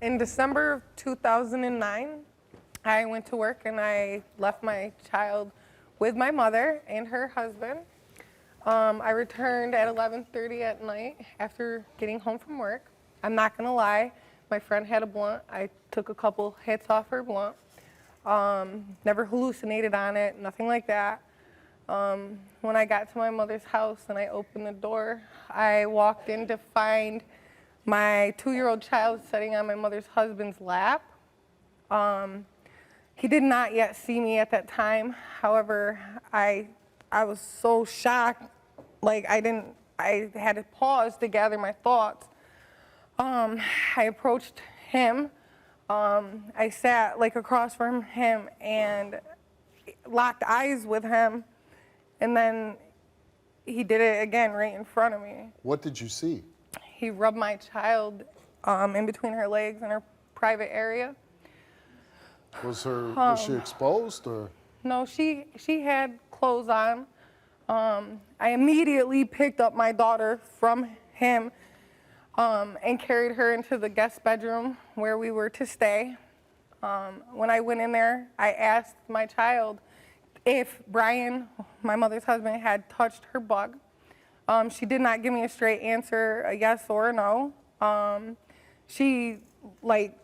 In December of 2009, I went to work and I left my child with my mother and her husband. I returned at 11:30 at night after getting home from work. I'm not gonna lie, my friend had a blunt. I took a couple hits off her blunt. Never hallucinated on it, nothing like that. When I got to my mother's house and I opened the door, I walked in to find my 2-year-old child sitting on my mother's husband's lap. He did not yet see me at that time. However, I was so shocked, like I had to pause to gather my thoughts. I approached him. I sat like across from him and locked eyes with him, and then he did it again right in front of me. What did you see? He rubbed my child in between her legs in her private area. Was she exposed or? No, she had clothes on. I immediately picked up my daughter from him and carried her into the guest bedroom where we were to stay. When I went in there, I asked my child if Brian, my mother's husband, had touched her bug. She did not give me a straight answer, a yes or a no. She like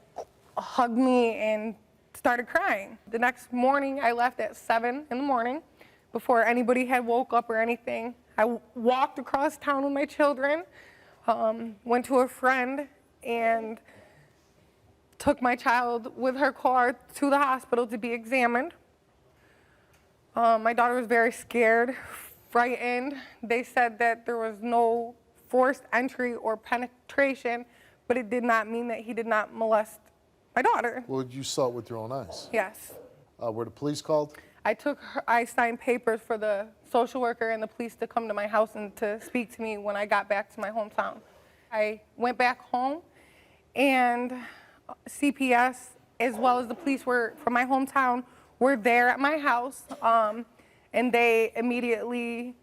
hugged me and started crying. The next morning, I left at 7 in the morning before anybody had woke up or anything. I walked across town with my children, went to a friend, and took my child with her car to the hospital to be examined. My daughter was very scared, frightened. They said that there was no forced entry or penetration, but it did not mean that he did not molest my daughter. Well, you saw it with your own eyes? Yes. Were the police called? I signed papers for the social worker and the police to come to my house and to speak to me when I got back to my hometown. I went back home, and CPS, as well as the police from my hometown, were there at my house, and they immediately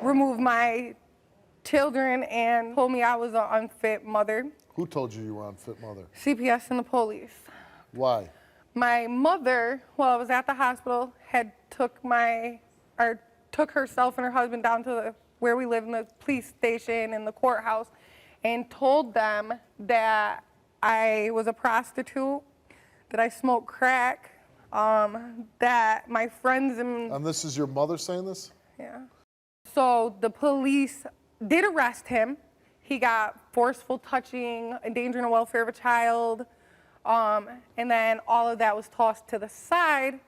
removed my children and told me I was an unfit mother. Who told you were an unfit mother? CPS and the police. Why? My mother, while I was at the hospital, had took herself and her husband down to where we live in the police station and the courthouse, and told them that I was a prostitute, that I smoked crack, that my friends And this is your mother saying this? Yeah. So the police did arrest him. He got forceful touching, endangering the welfare of a child, and then all of that was tossed to the side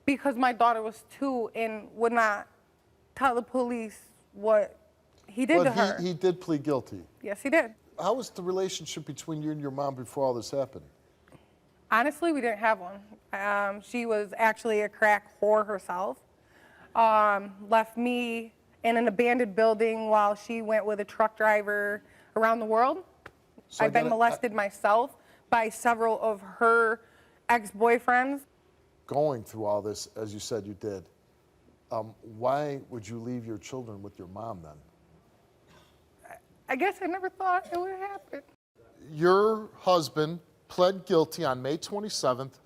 because my daughter was 2 and would not tell the police what he did to her. He did plead guilty? Yes, he did. How was the relationship between you and your mom before all this happened? Honestly, we didn't have one. She was actually a crack whore herself. Left me in an abandoned building while she went with a truck driver around the world. So I've been molested myself by several of her ex-boyfriends. Going through all this, as you said you did, why would you leave your children with your mom then? I guess I never thought it would happen. Your husband pled guilty on May 27th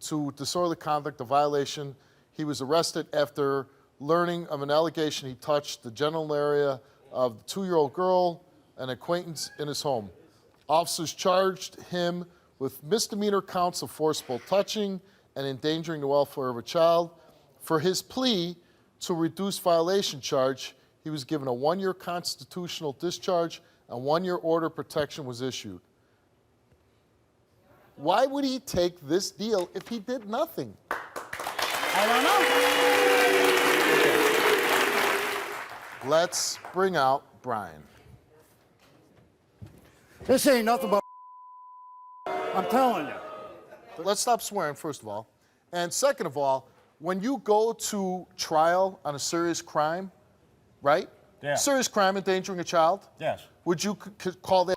to disorderly conduct, a violation. He was arrested after learning of an allegation he touched the genital area of the 2-year-old girl, an acquaintance in his home. Officers charged him with misdemeanor counts of forcible touching and endangering the welfare of a child. For his plea to reduce violation charge, he was given a 1-year constitutional discharge and 1-year order of protection was issued. Why would he take this deal if he did nothing? I don't know. Let's bring out Brian. This ain't nothing but I'm telling you. Let's stop swearing, first of all. And second of all, when you go to trial on a serious crime, right? Yeah. Serious crime, endangering a child? Yes. Would you call that?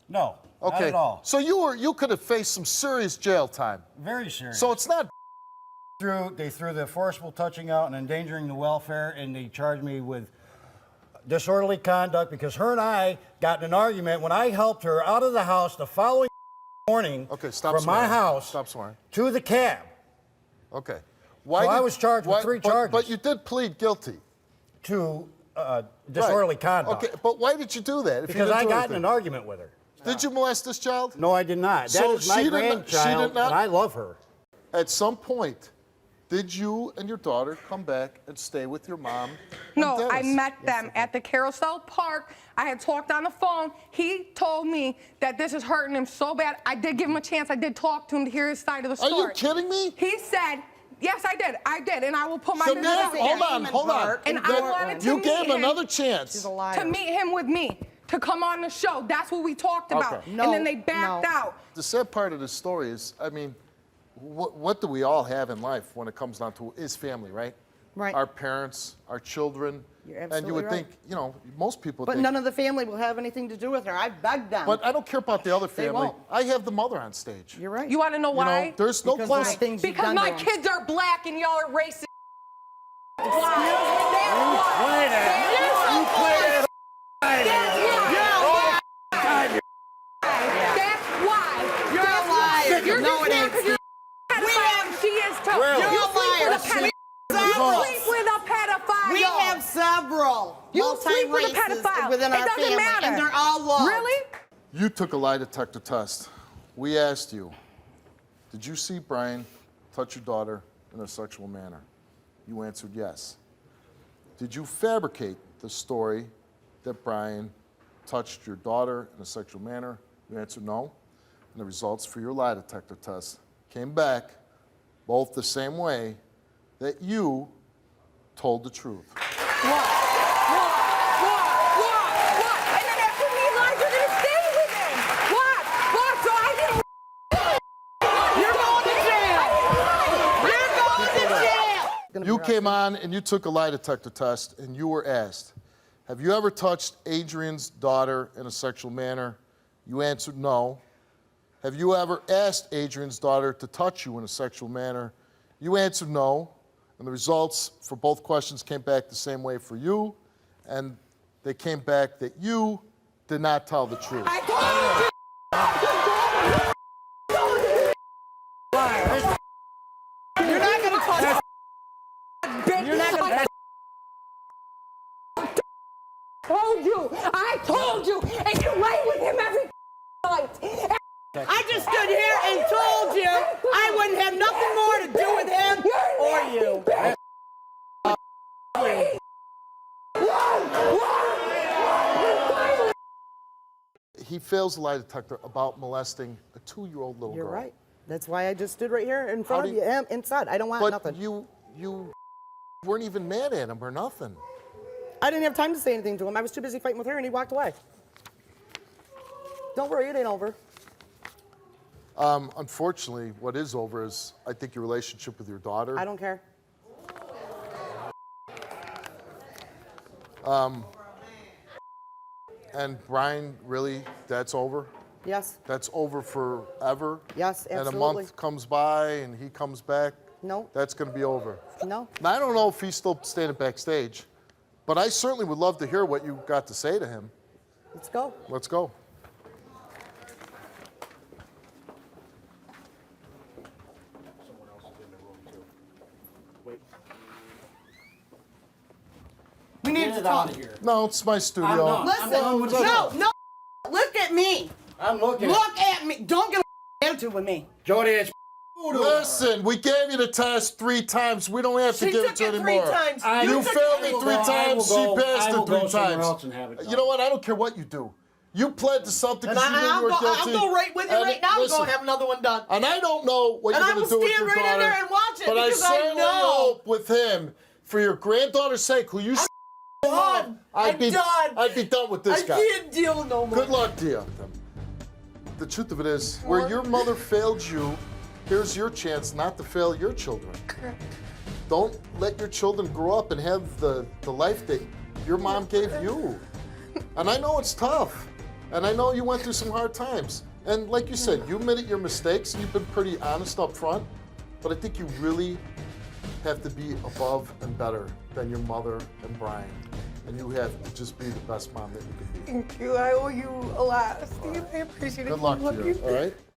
No, Okay. not at all. So you could have faced some serious jail time. Very serious. So it's not. They threw the forcible touching out and endangering the welfare, and they charged me with disorderly conduct because her and I got in an argument when I helped her out of the house the following morning Okay, stop from my swearing. house Stop swearing. to the cab. Okay. So I was charged with 3 charges. But you did plead guilty. To disorderly conduct. Okay, but why did you do that? If you Because didn't I do got in anything? an argument with her. Did you molest this child? No, I did not. So That is my she did not- grandchild, she did not- and I love her. At some point, did you and your daughter come back and stay with your mom? and No, I Dennis? met them at the Carousel Park. I had talked on the phone. He told me that this is hurting him so bad. I did give him a chance. I did talk to him to hear his side of the Are story. you kidding me? He said, yes, I did. I did, and I will put my So business now, out there. hold on. And I wanted to You meet gave him him. another chance. She's a liar. To meet him with me, to come on the show. That's what we talked about. Okay. And then they backed out. The sad part of the story is, I mean, what do we all have in life when it comes down to is family, right? Right. Our parents, our children. You're and you absolutely would right. think, you know, most people But think. none of the family will have anything to do with her. I begged them. But I don't care about the other They family. won't. I have the mother on stage. You're right. You want to know You why? know, there's no Because of the question. things you've Because done my to 'em. kids are black and y'all are racist. Why? That's why. That's why. You're a liar. You're No, just it mad ain't. 'cause you're a pedophile. She is too. Really? You're You a sleep liar. with a pedophile. You sleep with a pedophile. We have several You sleep with a multi-races pedophile. within It our doesn't family, matter. and they're all loved. Really? You took a lie detector test. We asked you, did you see Brian touch your daughter in a sexual manner? You answered yes. Did you fabricate the story that Brian touched your daughter in a sexual manner? You answered no. And the results for your lie detector test came back both the same way that you told the truth. What? And then after he lies, you're gonna stay with him. What? So I didn't. You're going to jail. You're going to jail. You came on and you took a lie detector test and you were asked, have you ever touched Adrienne's daughter in a sexual manner? You answered no. Have you ever asked Adrienne's daughter to touch you in a sexual manner? You answered no. And the results for both questions came back the same way for you. And they came back that you did not tell the truth. I told you. You're not going to touch. You're not gonna. I told you, and you lay with him every night. I just stood here and told you I wouldn't have nothing more to do with him or you. He fails the lie detector about molesting a 2-year-old little You're girl. right. That's why I just stood right here in front do of you- you and said I don't want But nothing. you weren't even mad at him or nothing. I didn't have time to say anything to him. I was too busy fighting with her, and he walked away. Don't worry, it ain't over. Unfortunately, what is over is, I think, your relationship with your daughter. I don't care. And Brian, really, that's over? Yes. That's over forever? Yes, And a absolutely. month comes by and he comes back? No. That's going to be over. No. Now, I don't know if he's still standing backstage, but I certainly would love to hear what you got to say to him. Let's go. Let's go. We need to talk. No, it's my studio. Listen. done with No. Look at me. I'm looking. Look at me. Don't get attitude with me. Jody, it's Listen, we gave you the test 3 times. We don't have to She give took it to you it 3 anymore. times. You You took failed it- it 3 times. She passed it 3 times. and have it You know what? I don't care what you do. You pled to something And because you knew I'll you were go, guilty. I'll go right with you And right now and listen, go have another one done. And I don't know what And you're I going will to do with stand your right in daughter. there and watch it but I because I certainly know. hope with him, for your granddaughter's sake, who you love, Done. I'd I'm be done. I'd be done with this I guy. can't deal no more. Good luck to you. The truth of it is, where your mother failed you, here's your chance not to fail your children. Correct. Don't let your children grow up and have the life that your mom gave you. And I know it's tough. And I know you went through some hard times. And like you said, you admitted your mistakes. You've been pretty honest up front. But I think you really have to be above and better than your mother and Brian. and you have to just be the best mom that you can be. Thank you. I owe you a lot, Steve. I appreciate it. Good luck Love to you, all right?